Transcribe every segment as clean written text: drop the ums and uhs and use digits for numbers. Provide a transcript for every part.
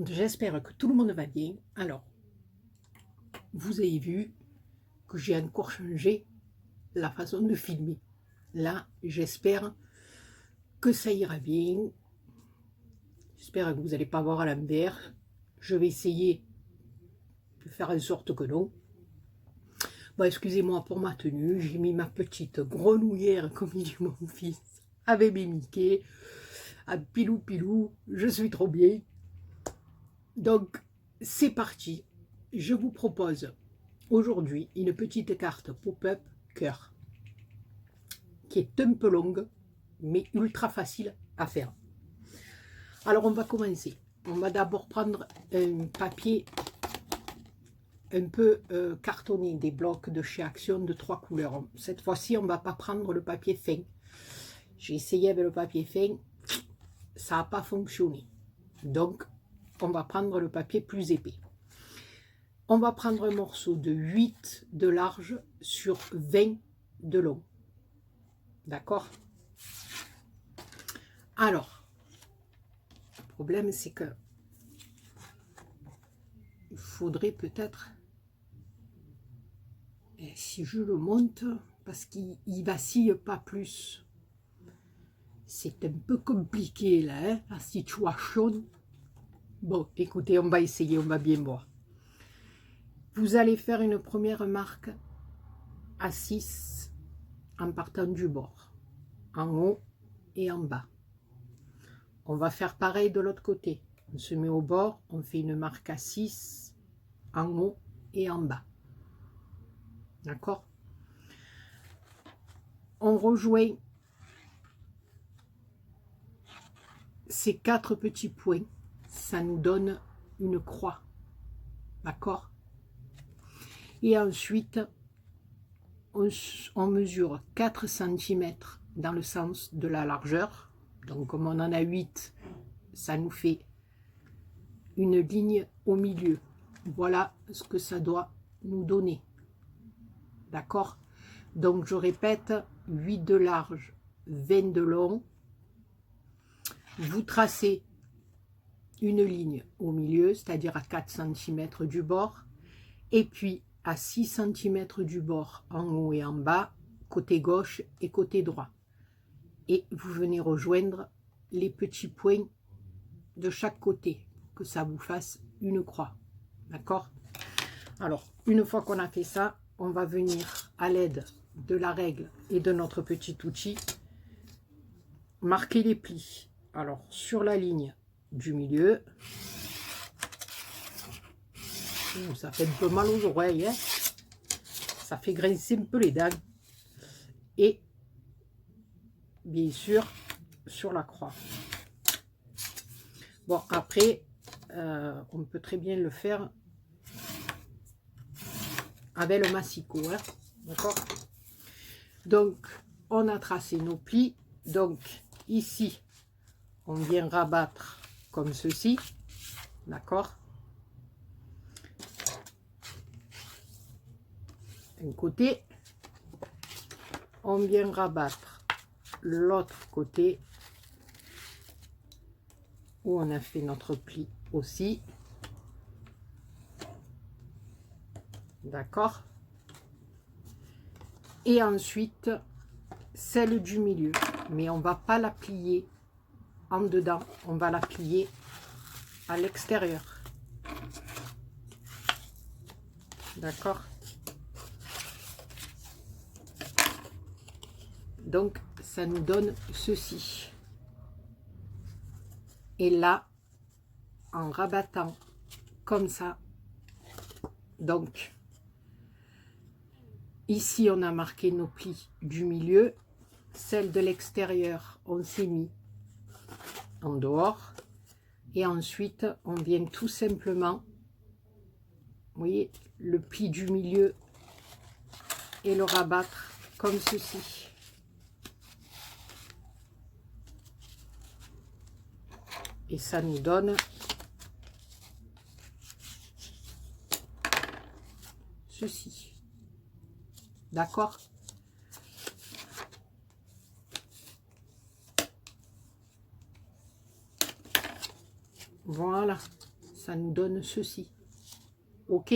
monde, j'espère que tout le monde va bien. Alors, vous avez vu que j'ai encore changé la façon de filmer. Là, j'espère que ça ira bien. J'espère que vous n'allez pas voir à l'envers. Je vais essayer de faire en sorte que non. Bon, excusez-moi pour ma tenue. J'ai mis ma petite grenouillère, comme il dit mon fils, avec mes Mickey. À pilou pilou, je suis trop bien. Donc, c'est parti. Je vous propose aujourd'hui une petite carte pop-up cœur qui est un peu longue, mais ultra facile à faire. Alors, on va commencer. On va d'abord prendre un papier un peu cartonné, des blocs de chez Action de 3 couleurs. Cette fois-ci, on ne va pas prendre le papier fin. J'ai essayé avec le papier fin, ça n'a pas fonctionné. Donc, on va prendre le papier plus épais. On va prendre un morceau de 8 de large sur 20 de long. D'accord? Alors, le problème, c'est que il faudrait peut-être, si je le monte, parce qu'il ne vacille pas plus. C'est un peu compliqué là, hein, la situation. Bon, écoutez, on va essayer, on va bien voir. Vous allez faire une première marque à 6 en partant du bord, en haut et en bas. On va faire pareil de l'autre côté. On se met au bord, on fait une marque à 6 en haut et en bas. D'accord? On rejoint ces 4 petits points. Ça nous donne une croix. D'accord? Et ensuite, on mesure 4 cm dans le sens de la largeur. Donc, comme on en a 8, ça nous fait une ligne au milieu. Voilà ce que ça doit nous donner. D'accord? Donc, je répète, 8 de large, 20 de long. Vous tracez une ligne au milieu, c'est-à-dire à 4 cm du bord. Et puis, à 6 cm du bord, en haut et en bas, côté gauche et côté droit. Et vous venez rejoindre les petits points de chaque côté, pour que ça vous fasse une croix. D'accord? Alors, une fois qu'on a fait ça, on va venir à l'aide de la règle et de notre petit outil, marquer les plis. Alors, sur la ligne du milieu, ça fait un peu mal aux oreilles, hein? Ça fait grincer un peu les dents. Et bien sûr, sur la croix. Bon, après, on peut très bien le faire avec le massicot, hein? D'accord? Donc, on a tracé nos plis. Donc, ici, on vient rabattre comme ceci. D'accord? Un côté. On vient rabattre l'autre côté où on a fait notre pli aussi. D'accord? Et ensuite, celle du milieu. Mais on ne va pas la plier en dedans, on va la plier à l'extérieur. D'accord? Donc, ça nous donne ceci. Et là, en rabattant comme ça, donc, ici, on a marqué nos plis du milieu. Celle de l'extérieur, on s'est mis en dehors. Et ensuite, on vient tout simplement, vous voyez, le pli du milieu et le rabattre comme ceci. Et ça nous donne ceci. D'accord? Voilà. ça nous donne ceci. Ok?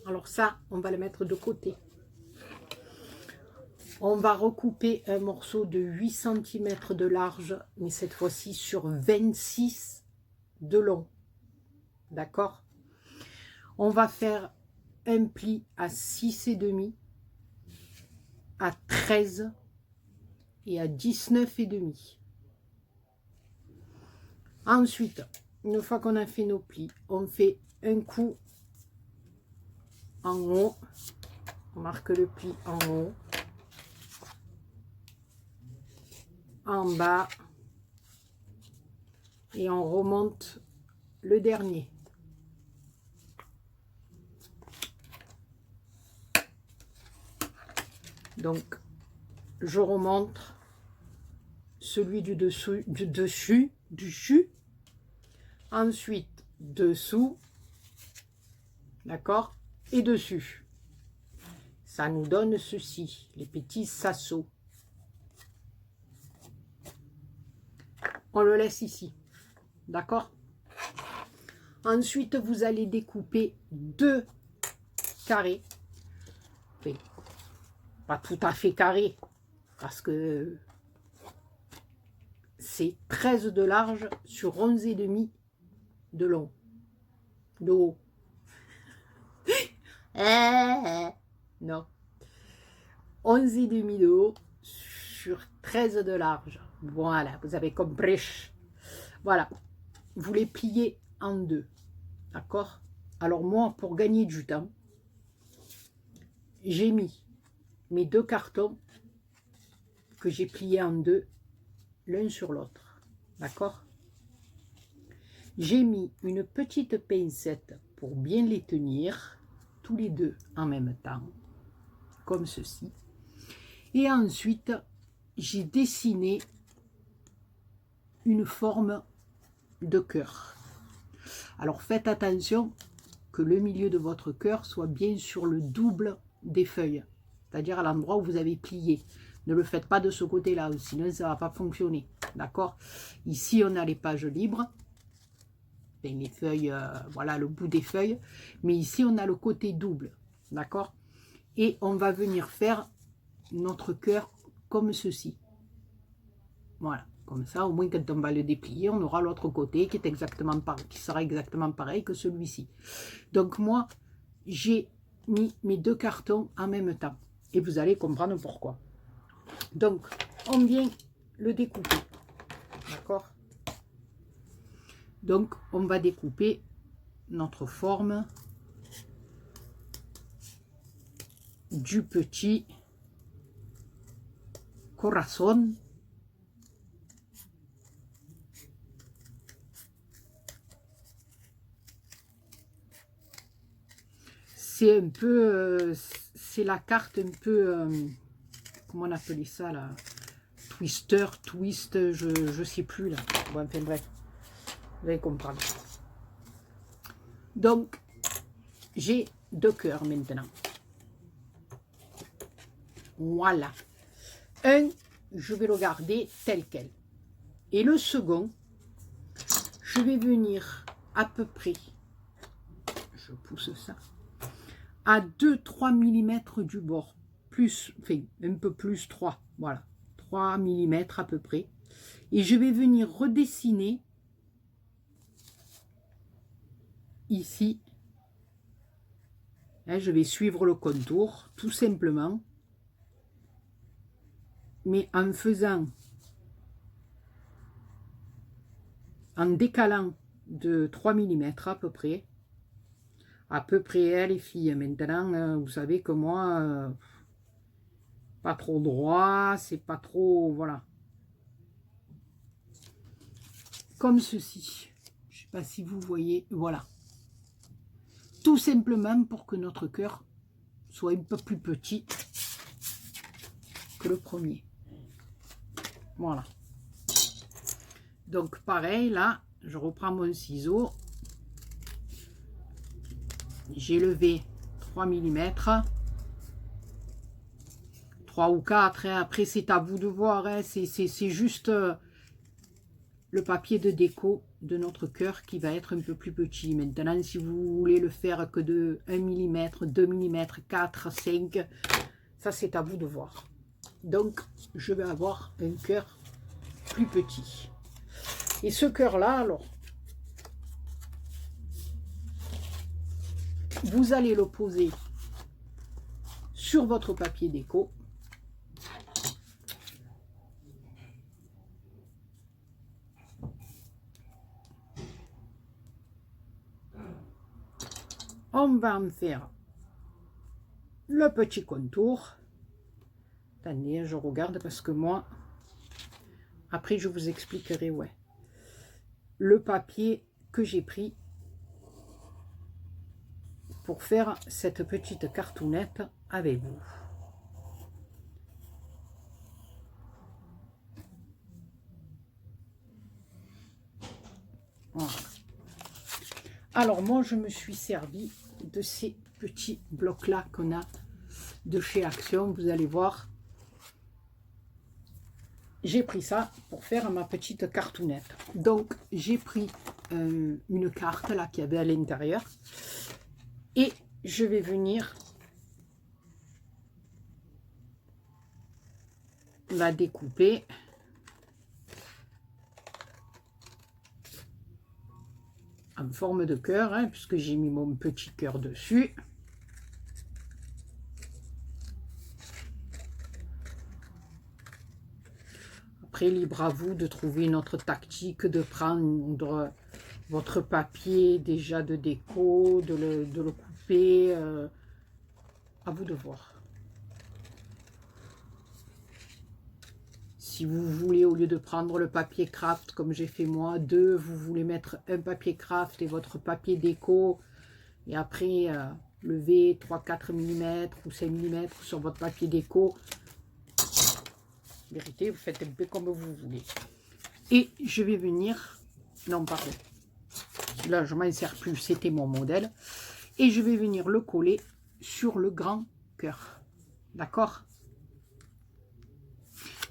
Alors ça, on va le mettre de côté. On va recouper un morceau de 8 cm de large, mais cette fois-ci sur 26 de long. D'accord? On va faire un pli à 6,5, à 13 et à 19,5. Ensuite, une fois qu'on a fait nos plis, on fait un coup en haut. On marque le pli en haut. En bas. Et on remonte le dernier. Donc, je remonte celui du dessus, ensuite dessous, d'accord, et dessus. Ça nous donne ceci, les petits sassos. On le laisse ici, d'accord. Ensuite, vous allez découper 2 carrés. Enfin, pas tout à fait carré, parce que c'est 13 de large sur 11,5 de long, de haut. Non, 11,5 de haut sur 13 de large. Voilà, vous avez compris. Voilà, vous les pliez en deux, d'accord. Alors moi, pour gagner du temps, j'ai mis mes 2 cartons que j'ai pliés en deux, l'un sur l'autre, d'accord. J'ai mis une petite pincette pour bien les tenir, tous les deux en même temps, comme ceci. Et ensuite, j'ai dessiné une forme de cœur. Alors faites attention que le milieu de votre cœur soit bien sur le double des feuilles, c'est-à-dire à l'endroit où vous avez plié. Ne le faites pas de ce côté-là, sinon ça ne va pas fonctionner. D'accord? Ici, on a les pages libres. Et les feuilles, voilà le bout des feuilles. Mais ici, on a le côté double. D'accord? Et on va venir faire notre cœur comme ceci. Voilà. Comme ça, au moins, quand on va le déplier, on aura l'autre côté qui sera exactement pareil que celui-ci. Donc, moi, j'ai mis mes 2 cartons en même temps. Et vous allez comprendre pourquoi. Donc, on vient le découper. D'accord? Donc, on va découper notre forme du petit corazon. C'est un peu, c'est la carte un peu, comment on appelait ça là? Twister, twist, je sais plus là. Bon, enfin bref, vous allez comprendre. Donc, j'ai 2 cœurs maintenant. Voilà. Un, je vais le garder tel quel. Et le second, je vais venir à peu près, je pousse ça, à 2-3 mm du bord. Plus, enfin, un peu plus 3, voilà. 3 mm à peu près. Et je vais venir redessiner ici. Hein, je vais suivre le contour, tout simplement. Mais en faisant, en décalant de 3 mm à peu près. À peu près, les filles. Maintenant, vous savez que moi, pas trop droit, c'est pas trop, voilà. Comme ceci. Je sais pas si vous voyez, voilà. Tout simplement pour que notre cœur soit un peu plus petit que le premier. Voilà. Donc pareil, là, je reprends mon ciseau. J'ai levé 3 mm. 3 ou 4, hein. Après c'est à vous de voir, hein. C'est juste le papier de déco de notre cœur qui va être un peu plus petit. Maintenant, si vous voulez le faire que de 1 mm, 2 mm, 4, 5, ça c'est à vous de voir. Donc, je vais avoir un cœur plus petit. Et ce cœur-là, alors, vous allez le poser sur votre papier déco. On va en faire le petit contour. Attendez, je regarde parce que moi, après je vous expliquerai, ouais, le papier que j'ai pris pour faire cette petite cartoonette avec vous. Voilà. Alors moi, je me suis servi de ces petits blocs-là qu'on a de chez Action. Vous allez voir, j'ai pris ça pour faire ma petite cartoonette. Donc, j'ai pris une carte là qu'il y avait à l'intérieur. Et je vais venir la découper. En forme de cœur, hein, puisque j'ai mis mon petit cœur dessus. Après, libre à vous de trouver une autre tactique, de prendre votre papier déjà de déco, de le couper, à vous de voir. Si vous voulez, au lieu de prendre le papier craft, comme j'ai fait moi, vous voulez mettre un papier craft et votre papier déco, et après lever 3-4 mm ou 5 mm sur votre papier déco, vérité, vous faites un peu comme vous voulez. Et je vais venir, non pardon, là je m'en sers plus, c'était mon modèle, et je vais venir le coller sur le grand cœur, d'accord?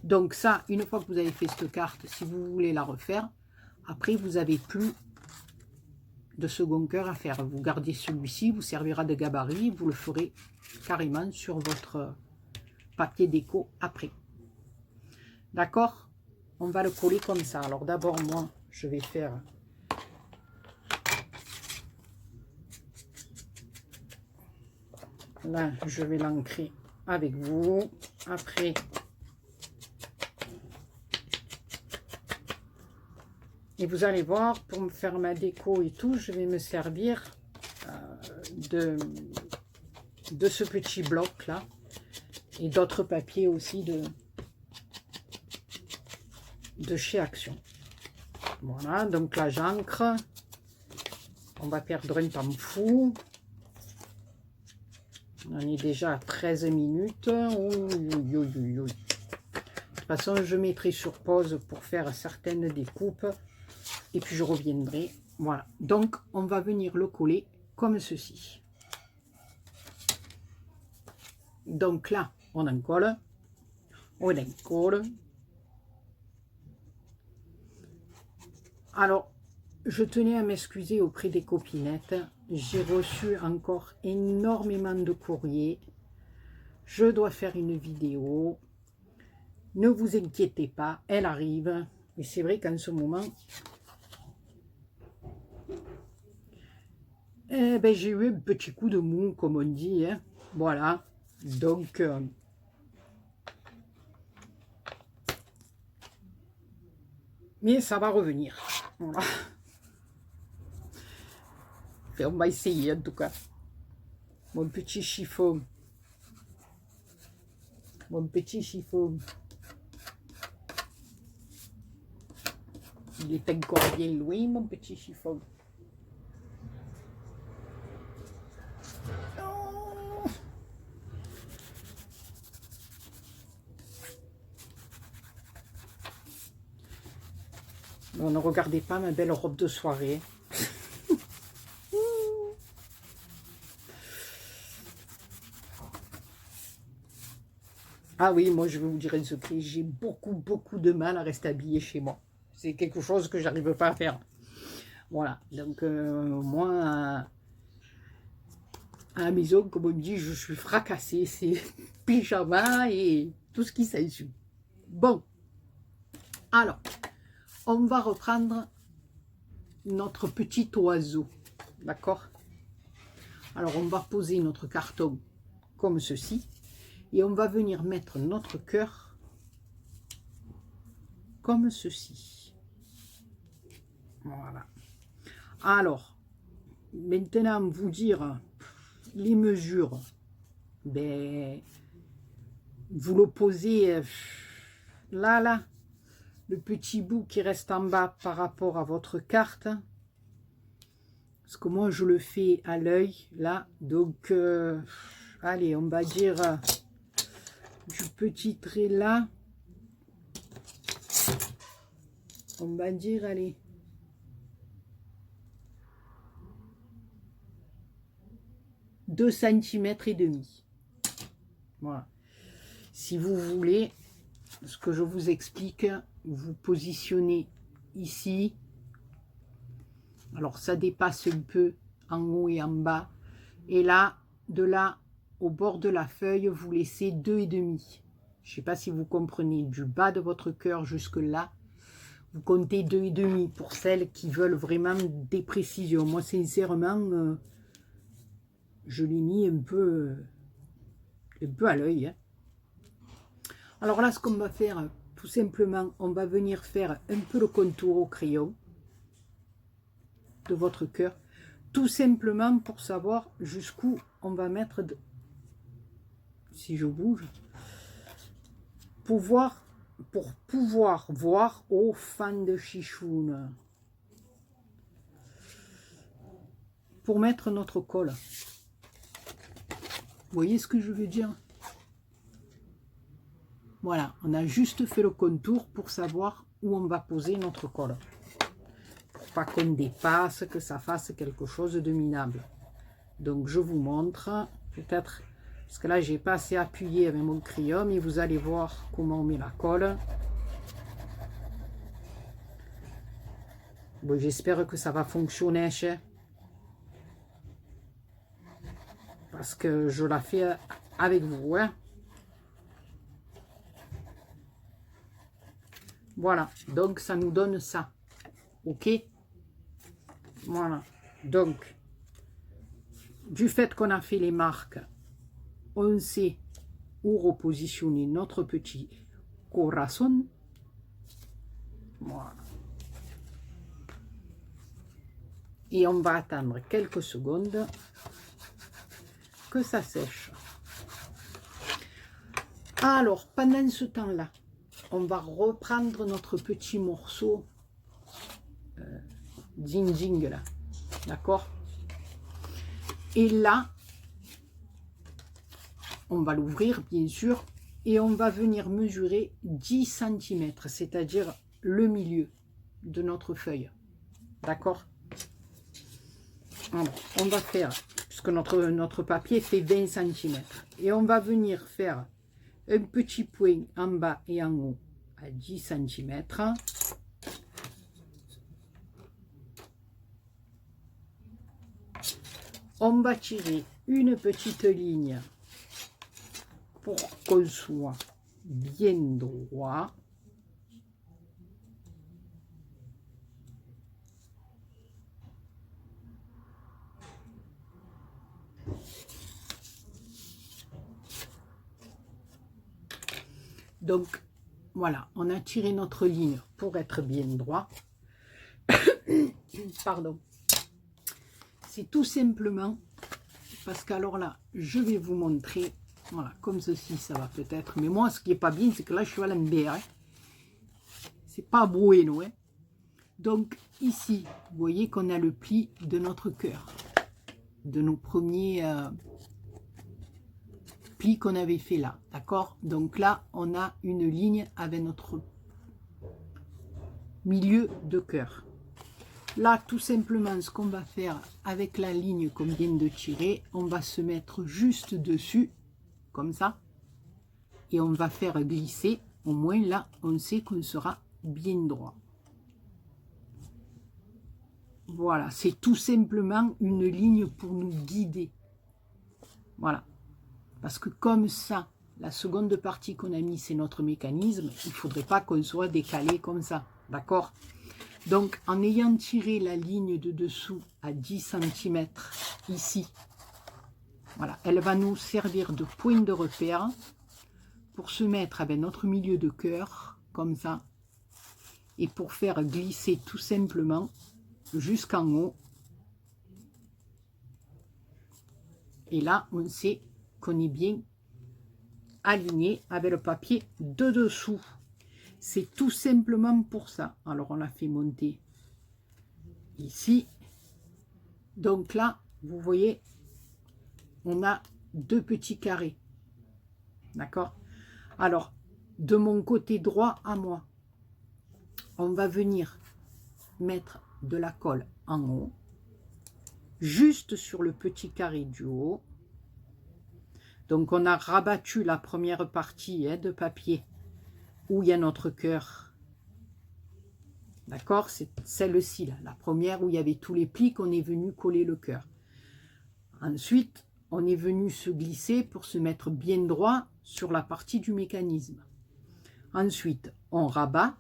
Donc ça, une fois que vous avez fait cette carte, si vous voulez la refaire, après vous n'avez plus de second cœur à faire. Vous gardez celui-ci, vous servira de gabarit, vous le ferez carrément sur votre papier déco après. D'accord? On va le coller comme ça. Alors d'abord, moi, je vais faire... Là, je vais l'ancrer avec vous. Après... Et vous allez voir, pour me faire ma déco et tout, je vais me servir de ce petit bloc là. Et d'autres papiers aussi de chez Action. Voilà, donc là j'ancre. On va perdre un temps fou. On est déjà à 13 minutes. De toute façon, je mettrai sur pause pour faire certaines découpes. Et puis je reviendrai. Voilà. Donc, on va venir le coller comme ceci. Donc là, on en colle. On en colle. Alors, je tenais à m'excuser auprès des copinettes. J'ai reçu encore énormément de courriers. Je dois faire une vidéo. Ne vous inquiétez pas, elle arrive. Et c'est vrai qu'en ce moment... ben, j'ai eu un petit coup de mou, comme on dit. Hein. Voilà. Donc, mais ça va revenir. Voilà. Enfin, on va essayer en tout cas. Mon petit chiffon. Mon petit chiffon. Il est encore bien loin, mon petit chiffon. Non, ne regardez pas ma belle robe de soirée. Ah oui, moi je vais vous dire un secret, j'ai beaucoup de mal à rester habillée chez moi. C'est quelque chose que j'arrive pas à faire. Voilà, donc moi, à la maison, comme on dit, je suis fracassée. C'est pyjama et tout ce qui s'ensuit. Bon, alors, on va reprendre notre petit oiseau, d'accord? Alors, on va poser notre carton comme ceci et on va venir mettre notre cœur comme ceci. Voilà. Alors, maintenant, vous dire les mesures, ben, vous le posez là, le petit bout qui reste en bas par rapport à votre carte. Parce que moi, je le fais à l'œil, là. Donc, allez, on va dire du petit trait là. On va dire, allez. « 2,5 cm. Voilà. Si vous voulez, ce que je vous explique, vous positionnez ici. Alors, ça dépasse un peu en haut et en bas. Et là, de là au bord de la feuille, vous laissez 2,5. Je ne sais pas si vous comprenez. Du bas de votre cœur jusque là, vous comptez 2,5 pour celles qui veulent vraiment des précisions. Moi, sincèrement, je l'ai mis un peu à l'œil. Hein. Alors là, ce qu'on va faire, tout simplement, on va venir faire un peu le contour au crayon de votre cœur, tout simplement pour savoir jusqu'où on va mettre, si je bouge, pour pouvoir voir au fan de chichoune, pour mettre notre colle. Vous voyez ce que je veux dire? Voilà, on a juste fait le contour pour savoir où on va poser notre colle. Pas qu'on dépasse, que ça fasse quelque chose de minable. Donc je vous montre, peut-être, parce que là j'ai pas assez appuyé avec mon crayon, mais vous allez voir comment on met la colle. Bon, j'espère que ça va fonctionner, parce que je la fais avec vous. Hein. Voilà, donc ça nous donne ça. Ok? Voilà, donc, du fait qu'on a fait les marques, on sait où repositionner notre petit corazon. Voilà. Et on va attendre quelques secondes que ça sèche. Alors, pendant ce temps-là, on va reprendre notre petit morceau ding là, d'accord? Et là, on va l'ouvrir bien sûr et on va venir mesurer 10 cm, c'est-à-dire le milieu de notre feuille, d'accord? Alors, on va faire, puisque notre papier fait 20 cm, et on va venir faire un petit point en bas et en haut à 10 cm. On va tirer une petite ligne pour qu'on soit bien droit. Donc, voilà, on a tiré notre ligne pour être bien droit. Pardon. C'est tout simplement parce qu'alors là, je vais vous montrer, voilà, comme ceci, ça va peut-être. Mais moi, ce qui n'est pas bien, c'est que là, je suis à l'envers. Hein. C'est pas bueno. Hein. Donc, ici, vous voyez qu'on a le pli de notre cœur, de nos premiers plis qu'on avait fait là, d'accord? Donc là, on a une ligne avec notre milieu de cœur. Là, tout simplement, ce qu'on va faire avec la ligne qu'on vient de tirer, on va se mettre juste dessus, comme ça, et on va faire glisser. Au moins, là, on sait qu'on sera bien droit. Voilà, c'est tout simplement une ligne pour nous guider. Voilà. Parce que comme ça, la seconde partie qu'on a mis, c'est notre mécanisme, il ne faudrait pas qu'on soit décalé comme ça. D'accord? Donc, en ayant tiré la ligne de dessous à 10 cm ici, voilà, elle va nous servir de point de repère pour se mettre avec notre milieu de cœur, comme ça, et pour faire glisser tout simplement jusqu'en haut. Et là, on sait qu'on est bien aligné avec le papier de dessous. C'est tout simplement pour ça. Alors, on l'a fait monter ici. Donc là, vous voyez, on a deux petits carrés. D'accord? Alors, de mon côté droit à moi, on va venir mettre de la colle en haut, juste sur le petit carré du haut. Donc, on a rabattu la première partie de papier où il y a notre cœur. D'accord? C'est celle-ci, là, la première où il y avait tous les plis qu'on est venu coller le cœur. Ensuite, on est venu se glisser pour se mettre bien droit sur la partie du mécanisme. Ensuite, on rabat.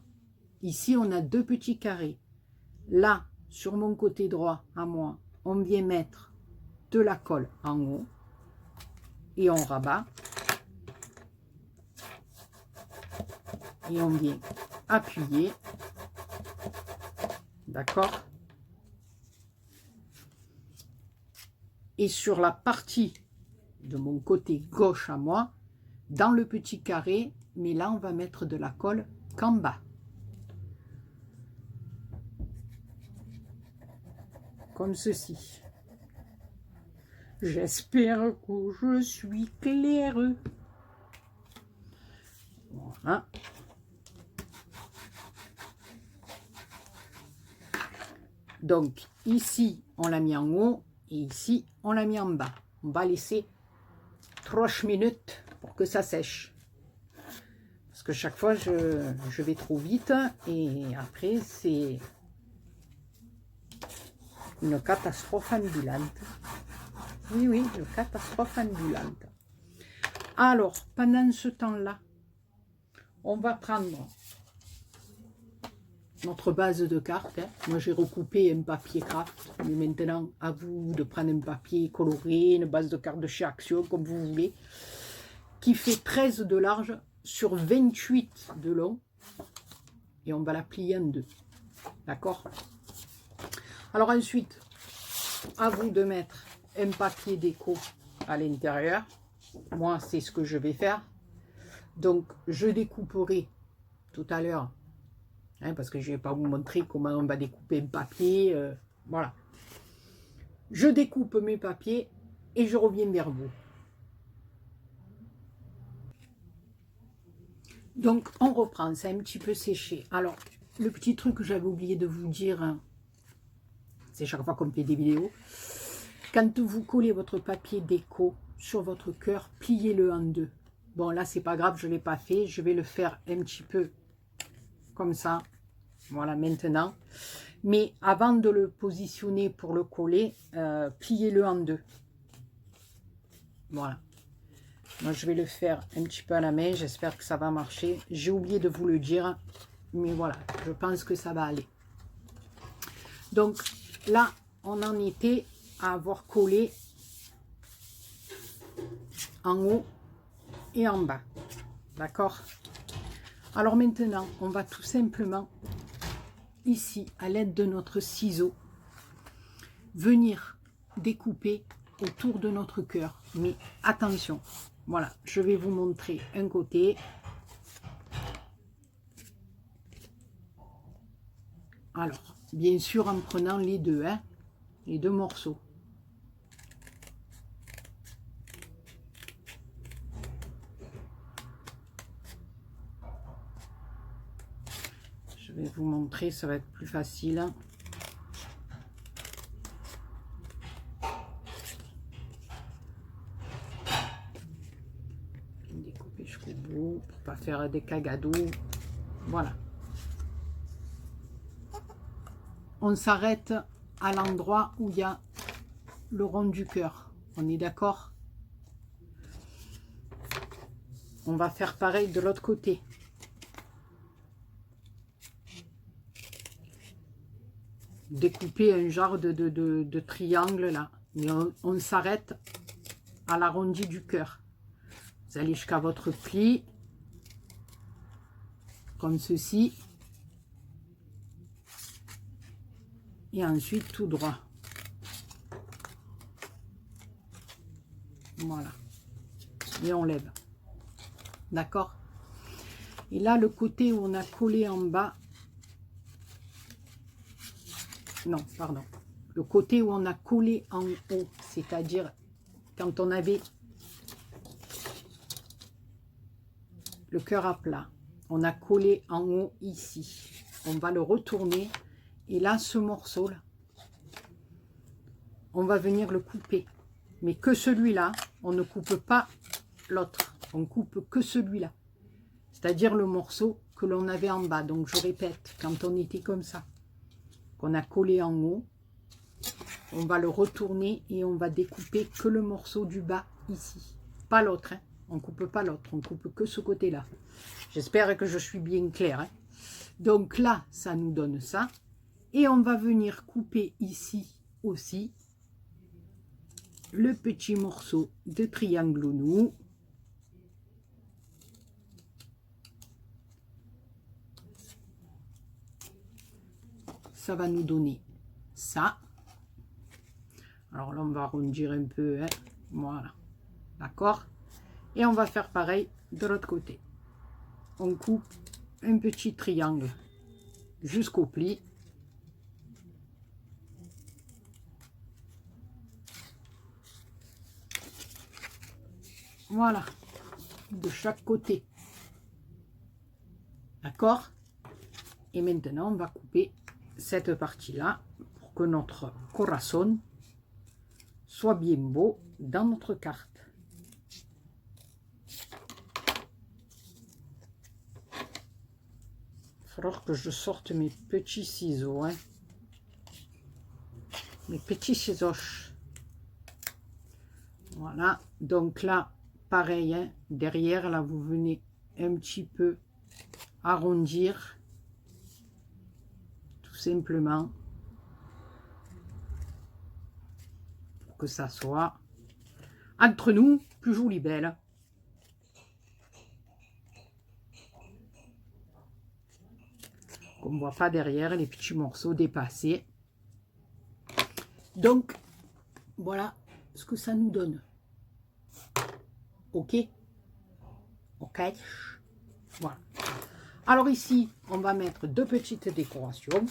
Ici, on a deux petits carrés. Là, sur mon côté droit, à moi, on vient mettre de la colle en haut et on rabat. Et on vient appuyer. D'accord? Et sur la partie de mon côté gauche à moi, dans le petit carré, mais là, on va mettre de la colle qu'en bas. Comme ceci. J'espère que je suis claire. Voilà. Donc, ici, on l'a mis en haut et ici, on l'a mis en bas. On va laisser 3 minutes pour que ça sèche. Parce que chaque fois, je vais trop vite et après, c'est une catastrophe ambulante. Oui, oui, une catastrophe ambulante. Alors, pendant ce temps-là, on va prendre notre base de cartes. Moi, j'ai recoupé un papier craft, mais maintenant, à vous de prendre un papier coloré, une base de cartes de chez Action, comme vous voulez, qui fait 13 de large sur 28 de long. Et on va la plier en deux. D'accord? Alors ensuite, à vous de mettre un papier déco à l'intérieur. Moi, c'est ce que je vais faire. Donc, je découperai tout à l'heure, hein, parce que je ne vais pas vous montrer comment on va découper un papier. Voilà. Je découpe mes papiers et je reviens vers vous. Donc, on reprend. C'est un petit peu séché. Alors, le petit truc que j'avais oublié de vous dire, hein, c'est chaque fois qu'on fait des vidéos. Quand vous collez votre papier déco sur votre cœur, pliez-le en deux. Bon, là, c'est pas grave, je ne l'ai pas fait. Je vais le faire un petit peu comme ça. Voilà, maintenant. Mais avant de le positionner pour le coller, pliez-le en deux. Voilà. Moi, je vais le faire un petit peu à la main. J'espère que ça va marcher. J'ai oublié de vous le dire. Mais voilà, je pense que ça va aller. Donc, là, on en était à avoir collé en haut et en bas. D'accord? Alors maintenant, on va tout simplement, ici, à l'aide de notre ciseau, venir découper autour de notre cœur. Mais attention, voilà, je vais vous montrer un côté. Alors, bien sûr, en prenant les deux, hein, les deux morceaux. Je vais vous montrer, ça va être plus facile. Découper jusqu'au bout pour pas faire des cagados. Voilà. On s'arrête à l'endroit où il y a le rond du cœur. On est d'accord? On va faire pareil de l'autre côté. Découper un genre de triangle là. Et on s'arrête à l'arrondi du cœur. Vous allez jusqu'à votre pli. Comme ceci. Et ensuite tout droit. Voilà. Et on lève. D'accord? Et là, le côté où on a collé en bas. Non, pardon. Le côté où on a collé en haut, c'est-à-dire quand on avait le cœur à plat, on a collé en haut ici. On va le retourner. Et là, ce morceau-là, on va venir le couper. Mais que celui-là, on ne coupe pas l'autre. On coupe que celui-là. C'est-à-dire le morceau que l'on avait en bas. Donc, je répète, quand on était comme ça, qu'on a collé en haut, on va le retourner et on va découper que le morceau du bas ici. Pas l'autre, hein. On ne coupe pas l'autre, on coupe que ce côté-là. J'espère que je suis bien claire. Hein. Donc là, ça nous donne ça. Et on va venir couper ici aussi le petit morceau de triangle nous. Ça va nous donner ça. Alors là, on va arrondir un peu. Hein. Voilà. D'accord? Et on va faire pareil de l'autre côté. On coupe un petit triangle jusqu'au pli. Voilà. De chaque côté. D'accord? Et maintenant, on va couper cette partie-là pour que notre corazon soit bien beau dans notre carte. Il va falloir que je sorte mes petits ciseaux. Hein. Mes petits ciseaux. Voilà. Donc là, pareil, hein, derrière, là, vous venez un petit peu arrondir. Tout simplement. Pour que ça soit, entre nous, plus joli belle. On ne voit pas derrière les petits morceaux dépassés. Donc, voilà ce que ça nous donne. Ok? Ok? Voilà. Alors ici, on va mettre deux petites décorations.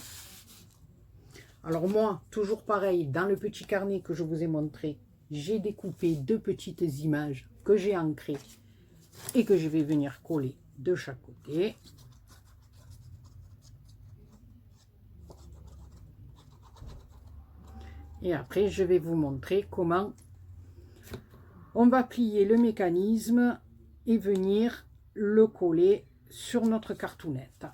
Alors moi, toujours pareil, dans le petit carnet que je vous ai montré, j'ai découpé deux petites images que j'ai ancrées et que je vais venir coller de chaque côté. Et après, je vais vous montrer comment on va plier le mécanisme et venir le coller sur notre cartoonette.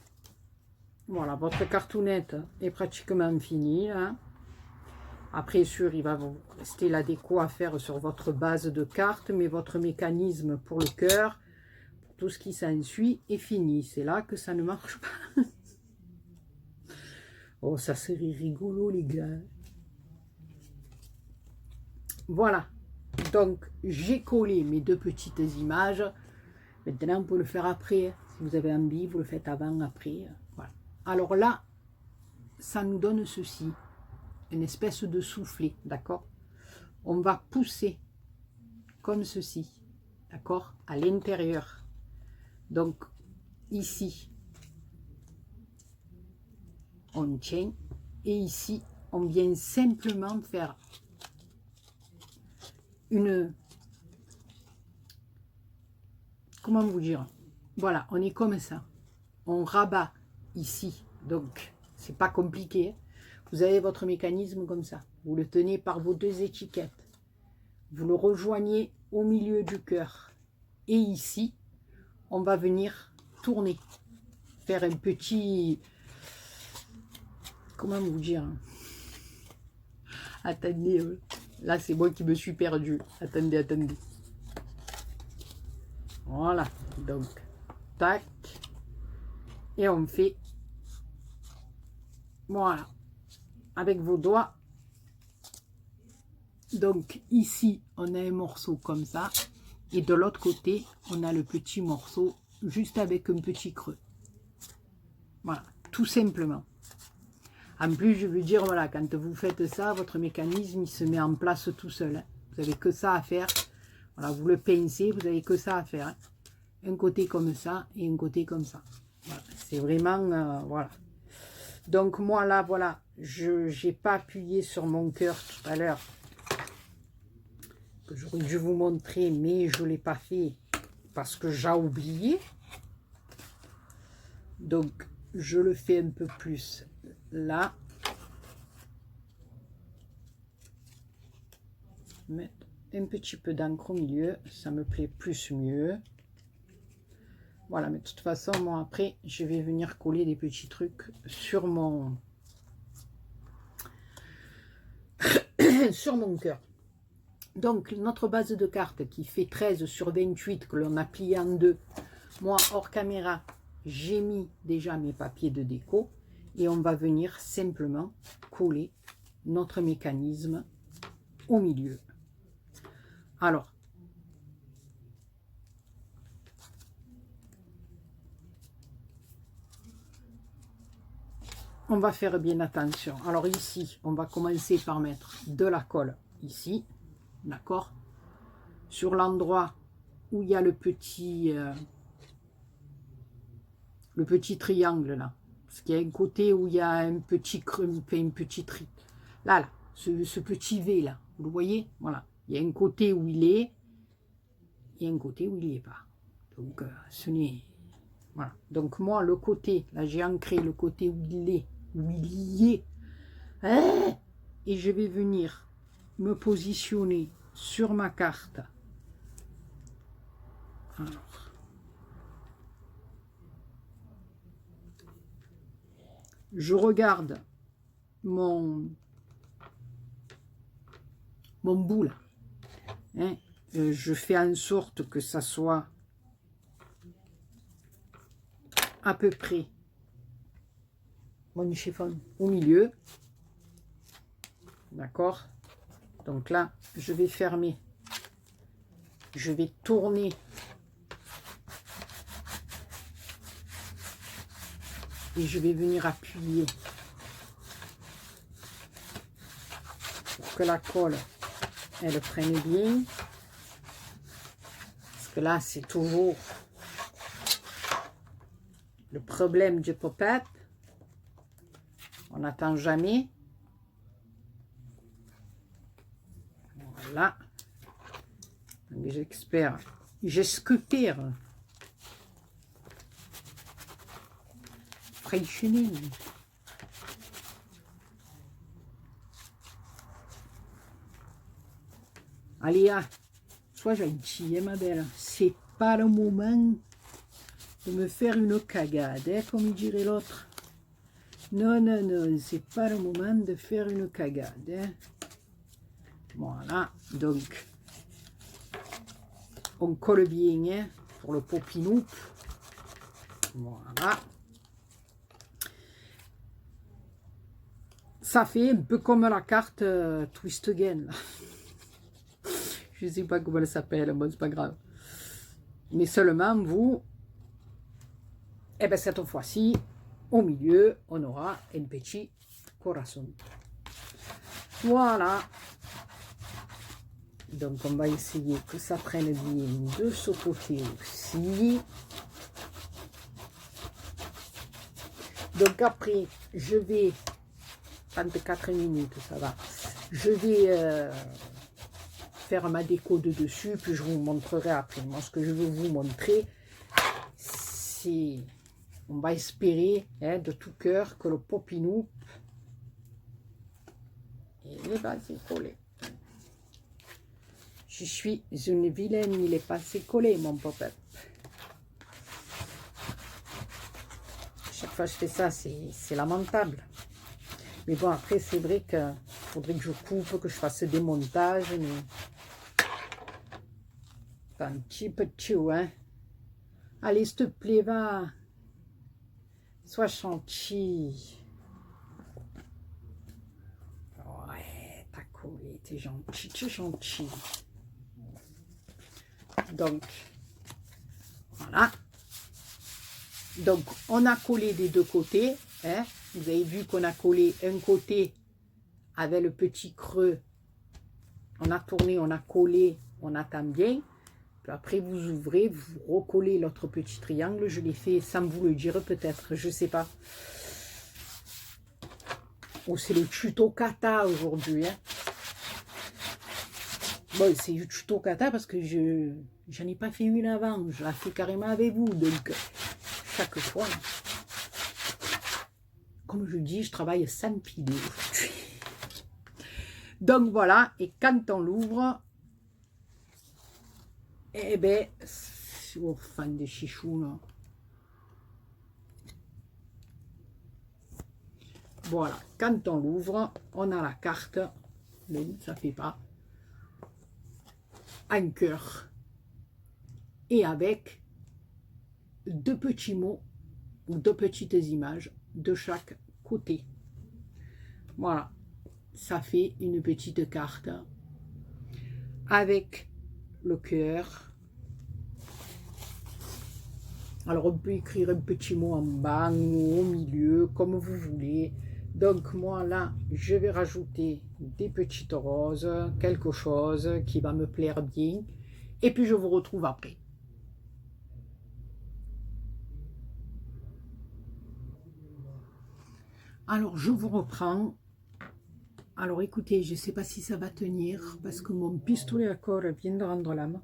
Voilà, votre cartoonette est pratiquement finie. Hein. Après, sûr, il va vous rester la déco à faire sur votre base de cartes, mais votre mécanisme pour le cœur, pour tout ce qui s'ensuit, est fini. C'est là que ça ne marche pas. Oh, ça serait rigolo, les gars. Voilà, donc j'ai collé mes deux petites images. Maintenant, on peut le faire après. Si vous avez envie, vous le faites avant, après. Voilà. Alors là, ça nous donne ceci, une espèce de soufflet, d'accord? On va pousser comme ceci, d'accord? À l'intérieur. Donc, ici, on tient. Et ici, on vient simplement faire une, comment vous dire, voilà, on est comme ça, on rabat ici, donc c'est pas compliqué, vous avez votre mécanisme comme ça, vous le tenez par vos deux étiquettes, vous le rejoignez au milieu du cœur, et ici, on va venir tourner, faire un petit, comment vous dire, Attendez, là c'est moi qui me suis perdu. Attendez, attendez. Voilà, donc, tac. Et on fait, voilà, avec vos doigts. Donc ici, on a un morceau comme ça. Et de l'autre côté, on a le petit morceau juste avec un petit creux. Voilà, tout simplement. En plus, je veux dire, voilà, quand vous faites ça, votre mécanisme, il se met en place tout seul. Hein. Vous n'avez que ça à faire. Voilà, vous le pincez, vous n'avez que ça à faire. Hein. Un côté comme ça et un côté comme ça. Voilà, c'est vraiment, voilà. Donc moi, là, voilà, je n'ai pas appuyé sur mon cœur tout à l'heure. Que j'aurais dû vous montrer, mais je ne l'ai pas fait parce que j'ai oublié. Donc, je le fais un peu plus là. Mettre un petit peu d'encre au milieu, ça me plaît plus mieux. Voilà, mais de toute façon, moi après, je vais venir coller des petits trucs sur mon sur mon cœur. Donc, notre base de cartes qui fait 13 sur 28, que l'on a plié en deux, moi, hors caméra, j'ai mis déjà mes papiers de déco et on va venir simplement coller notre mécanisme au milieu. Alors, on va faire bien attention. Alors ici, on va commencer par mettre de la colle ici, d'accord? Sur l'endroit où il y a le petit triangle là. Parce qu'il y a un côté où il y a un petit creux, un petit tri. Là, ce petit V là, vous le voyez? Voilà. Il y a un côté où il est et un côté où il n'y est pas. Donc, ce n'est... Voilà. Donc, moi, le côté, là, j'ai ancré le côté où il est, où il y est. Hein, et je vais venir me positionner sur ma carte. Alors, je regarde mon bout là. Hein, je fais en sorte que ça soit à peu près mon chiffon au milieu. D'accord? Donc là, je vais fermer. Je vais tourner. Et je vais venir appuyer pour que la colle, elle prenne bien. Parce que là, c'est toujours le problème du pop-up. On n'attend jamais. Voilà. J'espère. Fraichening. Allez, sois gentille, ma belle. C'est pas le moment de me faire une cagade, hein, comme dirait l'autre. Non, non, non, c'est pas le moment de faire une cagade. Hein. Voilà, donc, on colle bien hein, pour le popinou. Voilà. Ça fait un peu comme la carte Twist Again. Je ne sais pas comment elle s'appelle, bon, c'est pas grave. Mais seulement vous, et bien cette fois-ci, au milieu, on aura un petit corazon. Voilà. Donc on va essayer que ça prenne bien de ce côté aussi. Donc après, je vais, 34 minutes, ça va. Je vais faire ma déco de dessus, puis je vous montrerai après. Moi, ce que je veux vous montrer, c'est, on va espérer hein, de tout cœur que le popinou, il va se coller. Je suis une vilaine, il est pas assez collé, mon pop-up. Chaque fois que je fais ça, c'est lamentable. Mais bon, après, c'est vrai que faudrait que je coupe, que je fasse des montages, mais... Un petit peu de chou, hein. Allez, s'il te plaît, va. Sois gentil. Ouais, t'as collé, t'es gentil, tu es gentil. Donc, voilà. Donc, on a collé des deux côtés. Hein. Vous avez vu qu'on a collé un côté avec le petit creux. On a tourné, on a collé, on attend bien. Puis après, vous ouvrez, vous recollez l'autre petit triangle. Je l'ai fait sans vous le dire peut-être, je ne sais pas. Oh, c'est le tuto kata aujourd'hui. Hein. Bon, c'est le tuto kata parce que je n'en ai pas fait une avant. Je la fais carrément avec vous. Donc, chaque fois, comme je dis, je travaille sans piler aujourd'hui. Donc voilà, et quand on l'ouvre, eh ben, oh, fan des chichous là. Voilà, quand on l'ouvre, on a la carte, mais ça fait pas, un cœur, et avec deux petits mots, ou deux petites images de chaque côté. Voilà, ça fait une petite carte avec le cœur. Alors, on peut écrire un petit mot en bas ou au milieu, comme vous voulez. Donc, moi, là, je vais rajouter des petites roses, quelque chose qui va me plaire bien. Et puis, je vous retrouve après. Alors, je vous reprends. Alors, écoutez, je ne sais pas si ça va tenir, parce que mon pistolet à colle vient de rendre l'âme.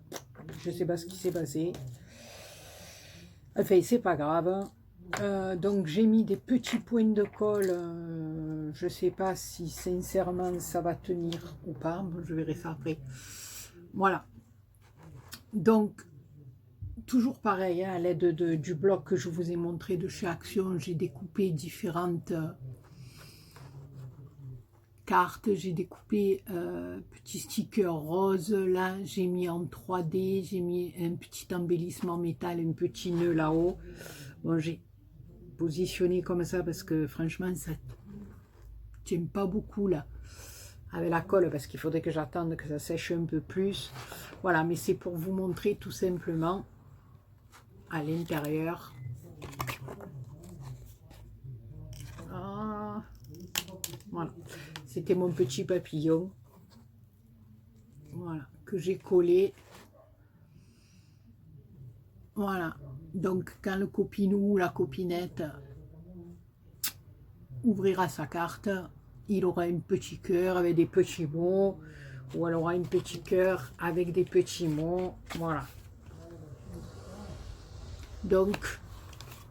Je ne sais pas ce qui s'est passé. Enfin, c'est pas grave. Donc, j'ai mis des petits points de colle. Je ne sais pas si sincèrement ça va tenir ou pas. Je verrai ça après. Voilà. Donc, toujours pareil, hein, à l'aide du bloc que je vous ai montré de chez Action, j'ai découpé différentes cartes. J'ai découpé petits stickers roses. Là, j'ai mis en 3D. J'ai mis un petit embellissement métal, un petit nœud là-haut. Bon, j'ai positionné comme ça parce que franchement, ça tient pas beaucoup là avec la colle parce qu'il faudrait que j'attende que ça sèche un peu plus. Voilà, mais c'est pour vous montrer tout simplement à l'intérieur. Ah, voilà, c'était mon petit papillon. Voilà, que j'ai collé. Voilà, donc quand le copinou ou la copinette ouvrira sa carte, il aura un petit cœur avec des petits mots, ou elle aura un petit cœur avec des petits mots. Voilà. Donc,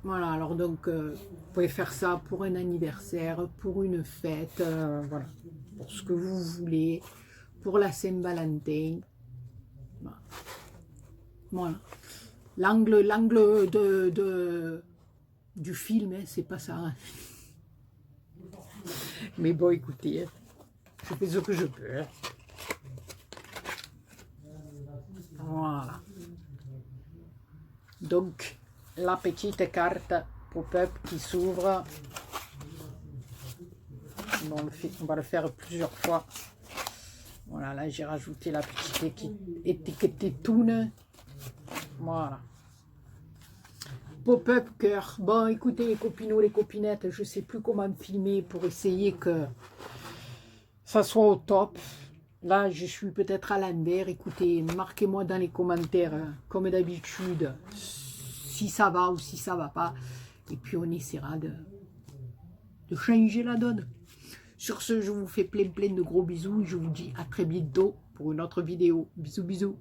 voilà, alors donc, vous pouvez faire ça pour un anniversaire, pour une fête, voilà, pour ce que vous voulez, pour la Saint-Valentin. Voilà. L'angle du film, hein, c'est pas ça. Hein. Mais bon, écoutez, je fais ce que je peux. Hein. Voilà. Donc, la petite carte pop-up qui s'ouvre. On va le faire plusieurs fois. Voilà, là j'ai rajouté la petite étiquette toune. Voilà. Pop-up cœur. Bon, écoutez les copinots, les copinettes, je ne sais plus comment filmer pour essayer que ça soit au top. Là, je suis peut-être à l'envers. Écoutez, marquez-moi dans les commentaires, comme d'habitude, si ça va ou si ça va pas. Et puis, on essaiera de changer la donne. Sur ce, je vous fais plein de gros bisous. Je vous dis à très bientôt pour une autre vidéo. Bisous, bisous.